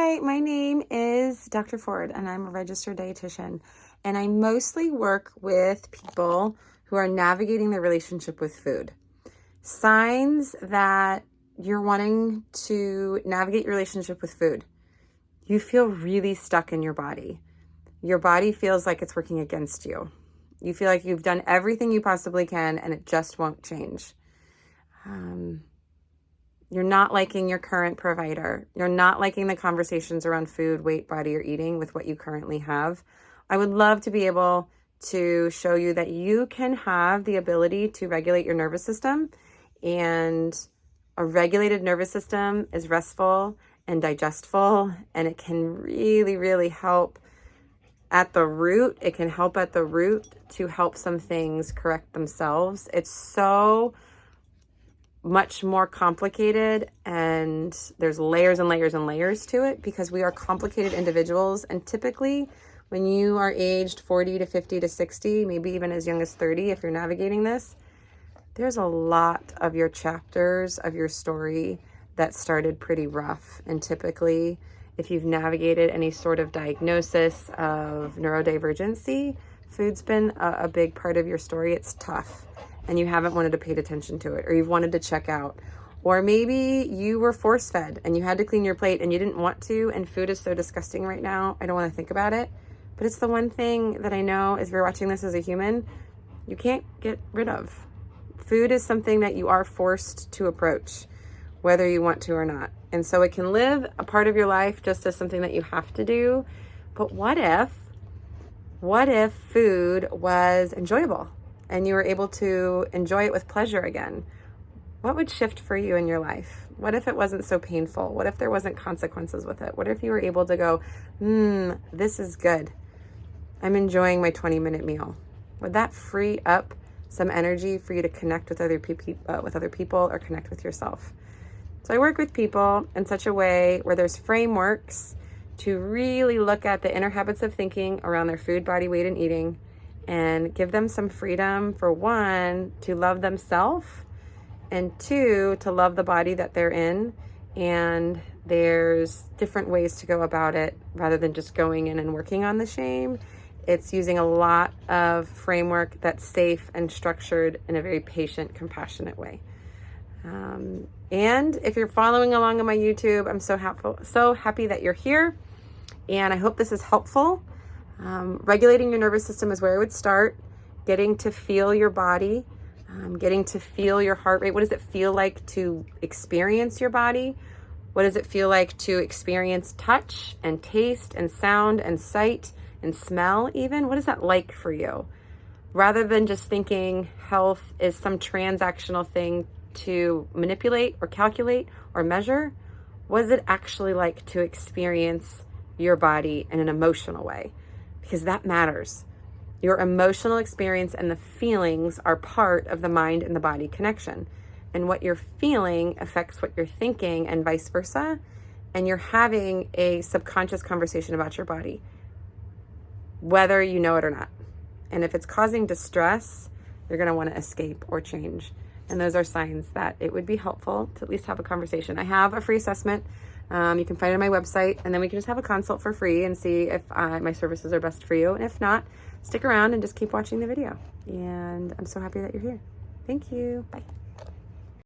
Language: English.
Hi, my name is Dr. Ford, and I'm a registered dietitian. And I mostly work with people who are navigating their relationship with food. Signs that you're wanting to navigate your relationship with food. You feel really stuck in your body. Your body feels like it's working against you. You feel like you've done everything you possibly can, and it just won't change. You're not liking your current provider. You're not liking the conversations around food, weight, body, or eating with what you currently have. I would love to be able to show you that you can have the ability to regulate your nervous system, and a regulated nervous system is restful and digestible, and it can really, really help at the root. It can help at the root to help some things correct themselves. It's so much more complicated, and there's layers and layers and layers to it because we are complicated individuals. And typically when you are aged 40 to 50 to 60, maybe even as young as 30, if you're navigating this, there's a lot of your chapters of your story that started pretty rough. And typically, if you've navigated any sort of diagnosis of neurodivergency, food's been a big part of your story. It's tough, and you haven't wanted to pay attention to it, or you've wanted to check out. Or maybe you were force fed and you had to clean your plate and you didn't want to, and food is so disgusting right now, I don't want to think about it. But it's the one thing that I know, if you're watching this as a human, you can't get rid of. Food is something that you are forced to approach, whether you want to or not. And so it can live a part of your life just as something that you have to do. But what if food was enjoyable and you were able to enjoy it with pleasure again? What would shift for you in your life? What if it wasn't so painful? What if there wasn't consequences with it? What if you were able to go, this is good. I'm enjoying my 20-minute meal. Would that free up some energy for you to connect with other people or connect with yourself? So I work with people in such a way where there's frameworks to really look at the inner habits of thinking around their food, body, weight, and eating, and give them some freedom, for one, to love themselves, and two, to love the body that they're in. And there's different ways to go about it rather than just going in and working on the shame. It's using a lot of framework that's safe and structured in a very patient, compassionate way. And if you're following along on my YouTube, I'm so happy that you're here. And I hope this is helpful. Regulating your nervous system is where I would start. Getting to feel your body, getting to feel your heart rate. What does it feel like to experience your body? What does it feel like to experience touch and taste and sound and sight and smell even? What is that like for you? Rather than just thinking health is some transactional thing to manipulate or calculate or measure, what is it actually like to experience your body in an emotional way? Because that matters. Your emotional experience and the feelings are part of the mind and the body connection. And what you're feeling affects what you're thinking, and vice versa. And you're having a subconscious conversation about your body, whether you know it or not. And if it's causing distress, you're going to want to escape or change. And those are signs that it would be helpful to at least have a conversation. I have a free assessment. You can find it on my website, and then we can just have a consult for free and see if my services are best for you. And if not, stick around and just keep watching the video. And I'm so happy that you're here. Thank you. Bye.